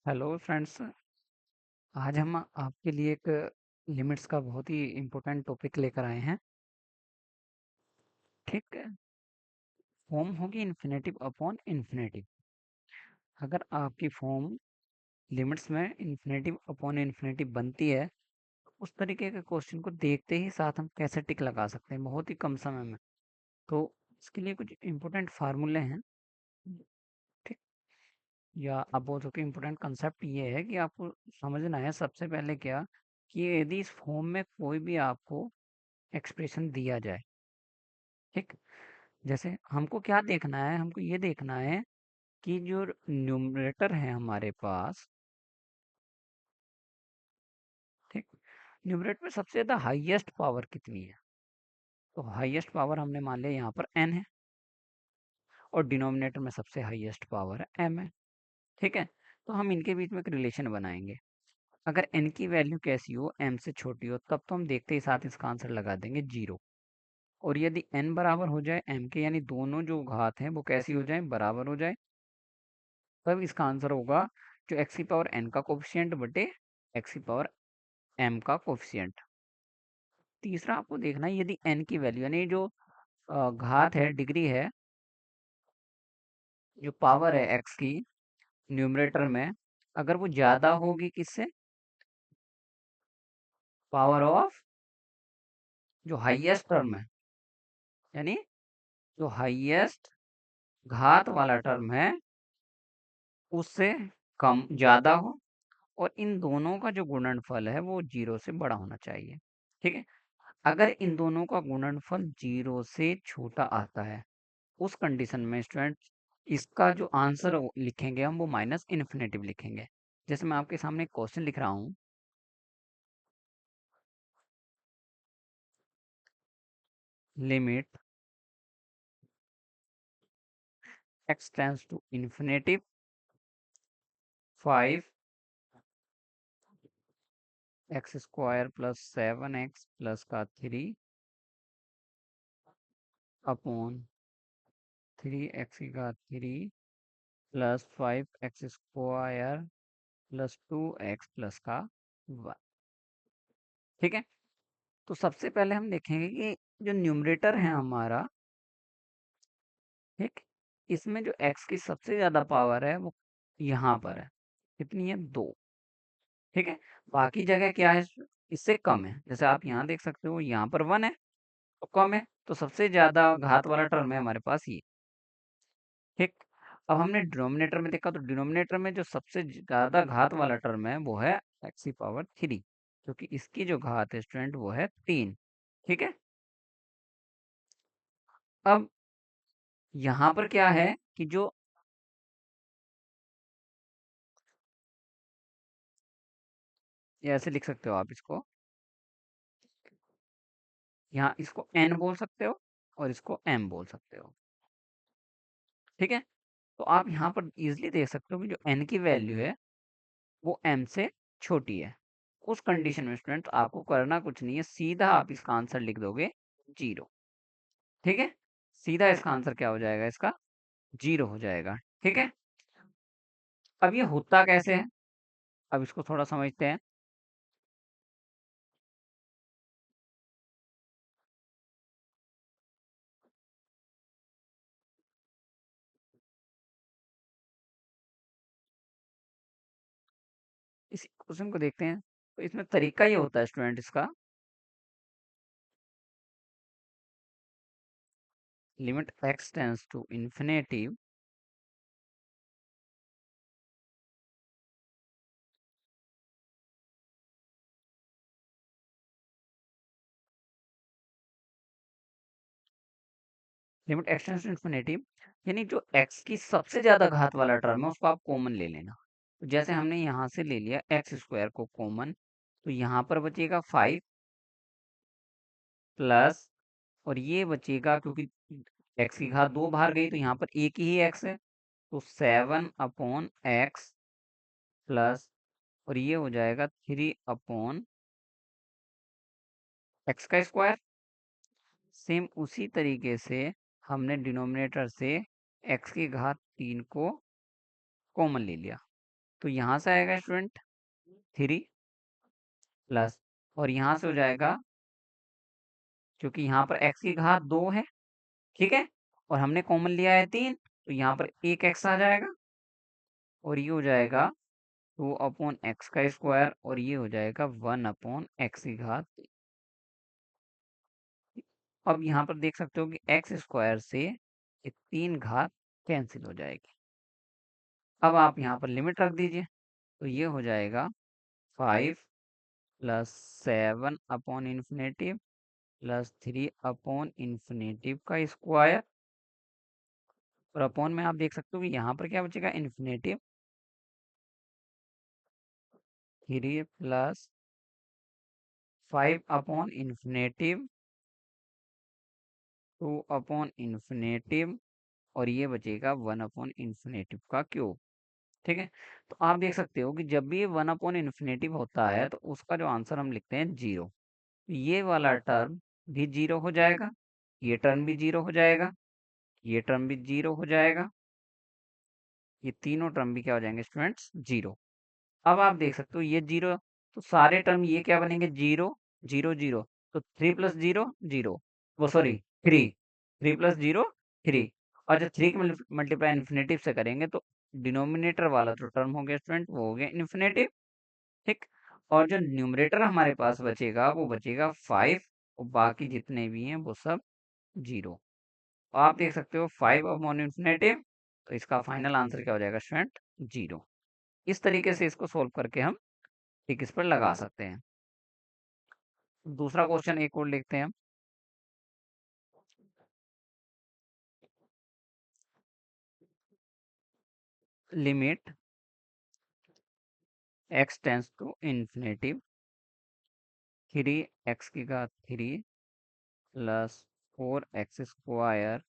Hello friends. आज हम आपके लिए एक लिमिट्स का बहुत ही इम्पोर्टेंट टॉपिक लेकर आए हैं। ठीक है। फॉर्म होगी इन्फिनेटिव अपॉन इन्फिनेटिव। अगर आपकी फॉर्म लिमिट्स में इन्फिनेटिव अपॉन इन्फिनेटिव बनती है तो उस तरीके के क्वेश्चन को देखते ही साथ हम कैसे टिक लगा सकते हैं बहुत ही कम समय में। तो इसके लिए कुछ इम्पोर्टेंट फार्मूले हैं। ठीक। या आप बोल सकते इम्पोर्टेंट कंसेप्ट ये है कि आपको समझना है सबसे पहले क्या, कि यदि इस फॉर्म में कोई भी आपको एक्सप्रेशन दिया जाए। ठीक। जैसे हमको क्या देखना है, हमको ये देखना है कि जो न्यूमरेटर है हमारे पास। ठीक। न्यूमरेटर में सबसे ज्यादा हाईएस्ट पावर कितनी है, तो हाईएस्ट पावर हमने मान लिया यहाँ पर n है, और डिनोमिनेटर में सबसे हाईएस्ट पावर है m है। ठीक है। तो हम इनके बीच में एक रिलेशन बनाएंगे। अगर n की वैल्यू कैसी हो, m से छोटी हो, तब तो हम देखते ही साथ इसका आंसर लगा देंगे 0। और यदि n बराबर हो जाए m के, यानी दोनों जो घात हैं वो कैसी हो जाए, बराबर हो जाए, तब इसका आंसर होगा जो एक्स की पावर n का कोफिशियंट बटे एक्स की पावर m का कोफिशियंट। तीसरा आपको देखना है, यदि n की वैल्यू यानी जो घात है, डिग्री है, जो पावर है x की न्यूमरेटर में, अगर वो ज्यादा होगी किससे, पावर ऑफ जो हाईएस्ट टर्म है, यानी जो हाईएस्ट घात वाला टर्म है उससे कम ज्यादा हो, और इन दोनों का जो गुणनफल है वो 0 से बड़ा होना चाहिए। ठीक है। अगर इन दोनों का गुणनफल 0 से छोटा आता है, उस कंडीशन में स्टूडेंट इसका जो आंसर लिखेंगे हम, वो माइनस इन्फिनेटिव लिखेंगे। जैसे मैं आपके सामने क्वेश्चन लिख रहा हूँ, limit x tends to infinity 5 X square plus 7x plus का 3 अपॉन 3x की घात 3 plus 5x square plus 2x plus का 1। ठीक है। तो सबसे पहले हम देखेंगे कि जो न्यूमरेटर है हमारा, ठीक, इसमें जो x की सबसे ज्यादा पावर है वो यहाँ पर है। कितनी है, 2। ठीक है। बाकी जगह क्या है, इससे कम है। जैसे आप यहाँ देख सकते हो, यहाँ पर 1 है तो कम है, तो सबसे ज्यादा घात वाला टर्म है हमारे पास ये। ठीक। अब हमने डिनोमिनेटर में देखा, तो डिनोमिनेटर में जो सबसे ज्यादा घात वाला टर्म है वो है एक्स की पावर 3, क्योंकि इसकी जो घात है स्टूडेंट वो है 3। ठीक है। अब यहाँ पर क्या है कि जो ये ऐसे लिख सकते हो आप इसको, यहाँ इसको n बोल सकते हो और इसको m बोल सकते हो। ठीक है। तो आप यहाँ पर इजिली देख सकते हो कि जो n की वैल्यू है वो m से छोटी है। उस कंडीशन में स्टूडेंट आपको करना कुछ नहीं है, सीधा आप इसका आंसर लिख दोगे 0। ठीक है। सीधा इसका आंसर क्या हो जाएगा, इसका 0 हो जाएगा। ठीक है। अब ये होता कैसे है, अब इसको थोड़ा समझते हैं। इस क्वेश्चन को देखते हैं। तो इसमें तरीका ये होता है स्टूडेंट इसका, limit x tends to infinity limit x tends to infinity, यानी जो x की सबसे ज्यादा घात वाला टर्म है उसको आप कॉमन ले लेना। तो जैसे हमने यहाँ से ले लिया एक्स स्क्वायर को कॉमन, तो यहाँ पर बचेगा 5 प्लस, और ये बचेगा क्योंकि x की घात 2 बाहर गई तो यहाँ पर एक ही x है, तो 7 अपॉन एक्स प्लस, और ये हो जाएगा 3 अपॉन एक्स का स्क्वायर। सेम उसी तरीके से हमने डिनोमिनेटर से x की घात 3 को कॉमन ले लिया। तो यहाँ से आएगा स्टूडेंट 3 प्लस, और यहाँ से हो जाएगा, क्योंकि यहाँ पर x की घात 2 है, ठीक है, और हमने कॉमन लिया है 3, तो यहाँ पर एक x आ जाएगा, और ये हो जाएगा 2/x का स्क्वायर, और ये हो जाएगा 1/x की घात। अब यहाँ पर देख सकते हो कि एक्स स्क्वायर से ये 3 घात कैंसिल हो जाएगी। अब आप यहाँ पर लिमिट रख दीजिए, तो ये हो जाएगा 5 प्लस 7/इंफिनिटिव प्लस 3/इंफिनिटिव का स्क्वायर, और अपॉन में आप देख सकते हो कि यहाँ पर क्या बचेगा, इंफिनिटिव 3 प्लस 5/इंफिनिटिव 2/इंफिनिटिव, और ये बचेगा 1/इंफिनिटिव का क्यूब, ठीक है। तो आप देख सकते हो कि जब भी ये 1/इंफिनिटिव होता है तो उसका जो आंसर हम लिखते हैं 0। ये वाला टर्म भी 0 हो जाएगा, ये टर्म भी 0 हो जाएगा, ये टर्म भी 0 हो जाएगा, ये तीनों टर्म भी क्या हो जाएंगे स्टूडेंट्स, 0। अब आप देख सकते हो ये 0, तो सारे टर्म ये क्या बनेंगे, 0 0 0, तो 3 प्लस 0 0, वो सॉरी 3, 3 प्लस 0 3, और जब 3 की मल्टीप्लाई इन्फिनेटिव से करेंगे तो डिनोमिनेटर वाला जो टर्म हो गया स्टूडेंट वो हो गया इन्फिनेटिव, ठीक। और जो न्यूमरेटर हमारे पास बचेगा वो बचेगा 5, और बाकी जितने भी हैं वो सब 0। आप देख सकते हो 5/इंफिनिटिव, तो इसका फाइनल आंसर क्या हो जाएगा स्टूडेंट, 0। इस तरीके से इसको सोल्व करके हम ठीक इस पर लगा सकते हैं। दूसरा क्वेश्चन एक और लिखते हैं हम। Limit x tends to infinity 3x की घात 3 plus 4x square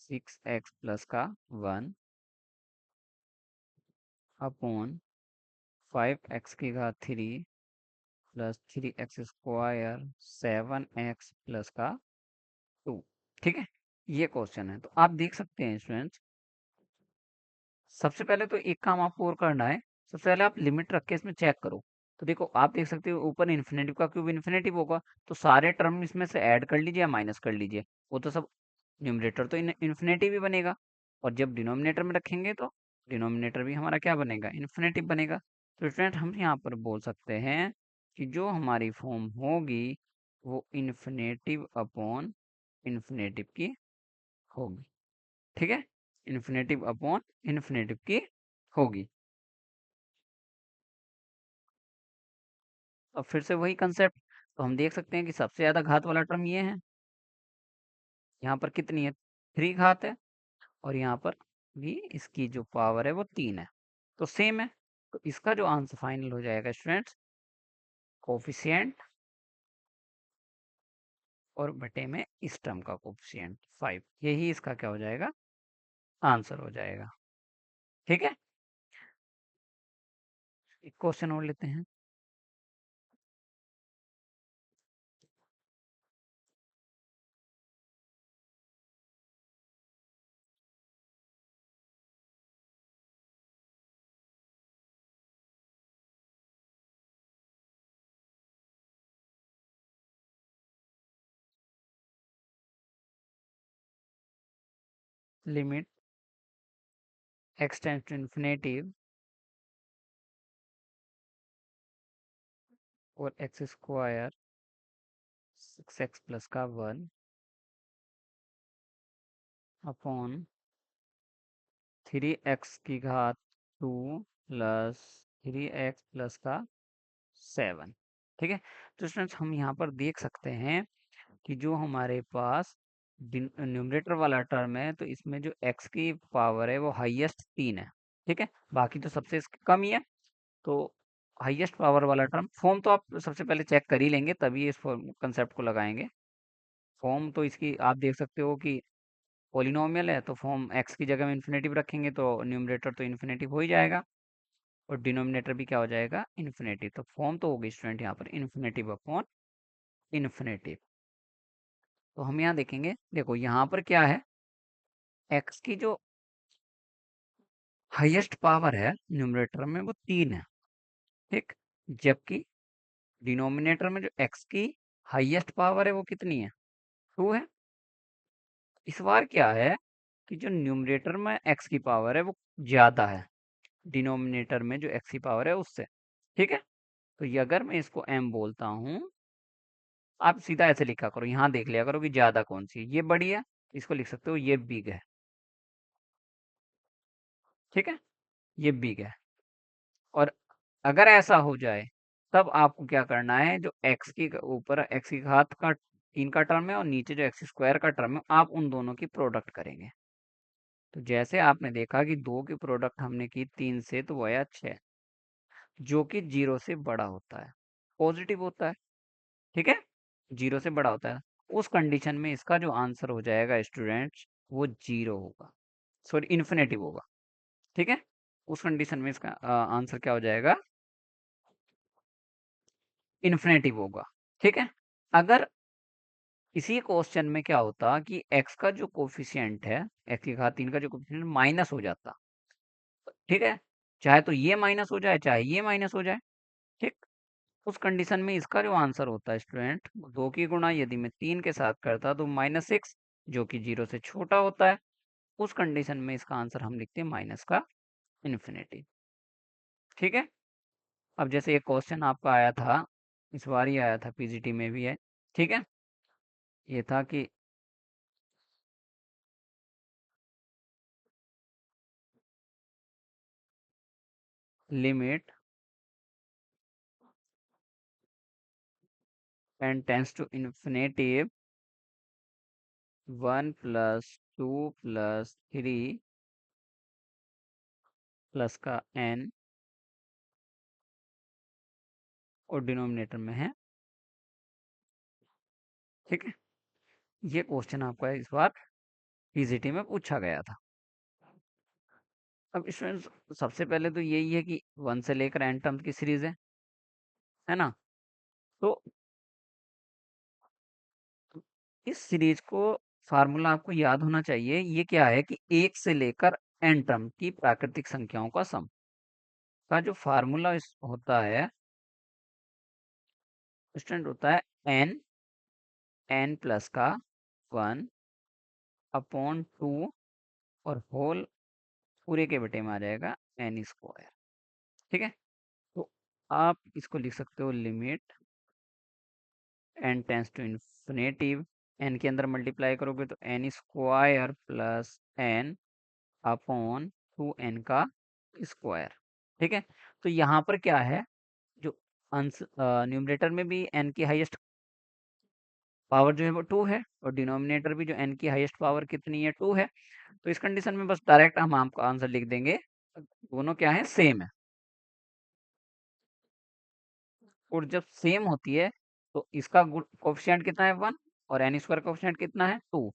6x plus का 1 अपॉन 5x की घात 3 plus 3x square 7x plus का 2, ठीक है। ये क्वेश्चन है, तो आप देख सकते हैं स्टूडेंट्स, सबसे पहले तो एक काम आपको और करना है। सबसे पहले आप लिमिट रख के इसमें चेक करो, तो देखो आप देख सकते हो ऊपर इन्फिनेटिव का क्यूब इन्फिनेटिव होगा, तो सारे टर्म इसमें से ऐड कर लीजिए या माइनस कर लीजिए, वो तो सब न्यूमरेटर तो इन्फिनेटिव ही बनेगा, और जब डिनोमिनेटर में रखेंगे तो डिनोमिनेटर भी हमारा क्या बनेगा, इन्फिनेटिव बनेगा। तो स्टूडेंट हम यहाँ पर बोल सकते हैं कि जो हमारी फॉर्म होगी वो इन्फिनेटिव अपॉन इन्फिनेटिव की होगी, ठीक है, इन्फिनेटिव अपॉन इन्फिनेटिव की होगी। अब फिर से वही कंसेप्ट, तो हम देख सकते हैं कि सबसे ज्यादा घात वाला टर्म ये है, यहाँ पर कितनी है, 3 घात है, और यहाँ पर भी इसकी जो पावर है वो 3 है, तो सेम है। तो इसका जो आंसर फाइनल हो जाएगा स्टूडेंट्स, कोफिशिएंट और बटे में इस टर्म का कोफिशिएंट 5, यही इसका क्या हो जाएगा, आंसर हो जाएगा, ठीक है। एक क्वेश्चन और लेते हैं। Limit x tends to infinity और एक्स स्क्वायर 6x प्लस का 1 अपॉन 3x की घात 2 प्लस 3x प्लस का 7, ठीक है। तो स्टूडेंट्स हम यहाँ पर देख सकते हैं कि जो हमारे पास न्यूमरेटर वाला टर्म है, तो इसमें जो x की पावर है वो हाईएस्ट 3 है, ठीक है, बाकी तो सबसे इसके कम ही है। तो हाईएस्ट पावर वाला टर्म, फॉर्म तो आप सबसे पहले चेक कर ही लेंगे तभी इस कंसेप्ट को लगाएंगे। फॉर्म तो इसकी आप देख सकते हो कि पॉलिनोमियल है, तो फॉर्म x की जगह में इन्फिनेटिव रखेंगे तो न्यूमरेटर तो इन्फिनेटिव हो ही जाएगा, और डिनोमिनेटर भी क्या हो जाएगा, इन्फिनेटिव। तो फॉर्म तो होगी स्टूडेंट यहाँ पर इन्फिनेटिव अपॉन इन्फिनेटिव। तो हम यहाँ देखेंगे, देखो यहाँ पर क्या है, x की जो हाईएस्ट पावर है न्यूमरेटर में वो 3 है, ठीक। जबकि डिनोमिनेटर में जो x की हाईएस्ट पावर है वो कितनी है, 2 है। इस बार क्या है कि जो न्यूमरेटर में x की पावर है वो ज्यादा है डिनोमिनेटर में जो x की पावर है उससे, ठीक है। तो ये अगर मैं इसको m बोलता हूँ, आप सीधा ऐसे लिखा करो, यहाँ देख लिया करो कि ज्यादा कौन सी है, ये बड़ी है, इसको लिख सकते हो ये बिग है, ठीक है, ये बिग है। और अगर ऐसा हो जाए तब आपको क्या करना है, जो x की ऊपर x की घात का 3 का टर्म है और नीचे जो x स्क्वायर का टर्म है, आप उन दोनों की प्रोडक्ट करेंगे। तो जैसे आपने देखा कि 2 की प्रोडक्ट हमने की 3 से, तो वो आया 6, जो कि 0 से बड़ा होता है, पॉजिटिव होता है, ठीक है, 0 से बड़ा होता है। उस कंडीशन में इसका जो आंसर हो जाएगा स्टूडेंट्स, वो 0 होगा, सॉरी इन्फिनेटिव होगा, ठीक है। उस कंडीशन में इसका आंसर क्या हो जाएगा, इन्फिनेटिव होगा, ठीक है। अगर इसी क्वेश्चन में क्या होता कि x का जो कोफिशिएंट है, x की घात 3 का जो कोफिशिएंट माइनस हो जाता, ठीक है, चाहे तो ये माइनस हो जाए चाहे ये माइनस हो जाए, ठीक। उस कंडीशन में इसका जो आंसर होता है स्टूडेंट, 2 की गुणा यदि मैं 3 के साथ करता तो -6, जो कि 0 से छोटा होता है। उस कंडीशन में इसका आंसर हम लिखते हैं माइनस का इन्फिनिटी, ठीक है। अब जैसे एक क्वेश्चन आपका आया था, इस बार ही आया था, पीजीटी में भी है, ठीक है। ये था कि limit n tends to infinity 1 + 2 + 3 plus का n, और डिनोमिनेटर में है, ठीक है। ये क्वेश्चन आपका इस बार पीजीटी में पूछा गया था। अब इसमें सबसे पहले तो यही है कि 1 से लेकर n टर्म की सीरीज है ना। तो इस सीरीज को फार्मूला आपको याद होना चाहिए, ये क्या है कि 1 से लेकर n टर्म की प्राकृतिक संख्याओं का सम का जो फार्मूला होता है स्टूडेंट, होता है n प्लस का 1 अपॉन 2 और होल पूरे के बटे में आ जाएगा n स्क्वायर, ठीक है। तो आप इसको लिख सकते हो limit n tends to infinity, n के अंदर मल्टीप्लाई करोगे तो n square plus n upon 2n का स्क्वायर, ठीक है। तो यहाँ पर क्या है, जो अंश न्यूमरेटर में भी n की हाईएस्ट पावर जो है वो 2 है, और डिनोमिनेटर भी जो n की हाईएस्ट पावर कितनी है, 2 है। तो इस कंडीशन में बस डायरेक्ट हम आपका आंसर लिख देंगे, दोनों क्या है, सेम है। और जब सेम होती है तो इसका कोफिशिएंट कितना है, 1, और एन स्क्वायर कोफिशिएंट कितना है, 2।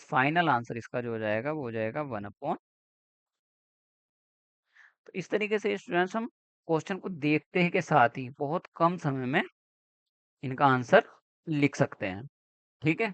फाइनल आंसर इसका जो हो जाएगा वो हो जाएगा 1/। तो इस तरीके से स्टूडेंट्स हम क्वेश्चन को देखते ही के साथ ही बहुत कम समय में इनका आंसर लिख सकते हैं, ठीक है।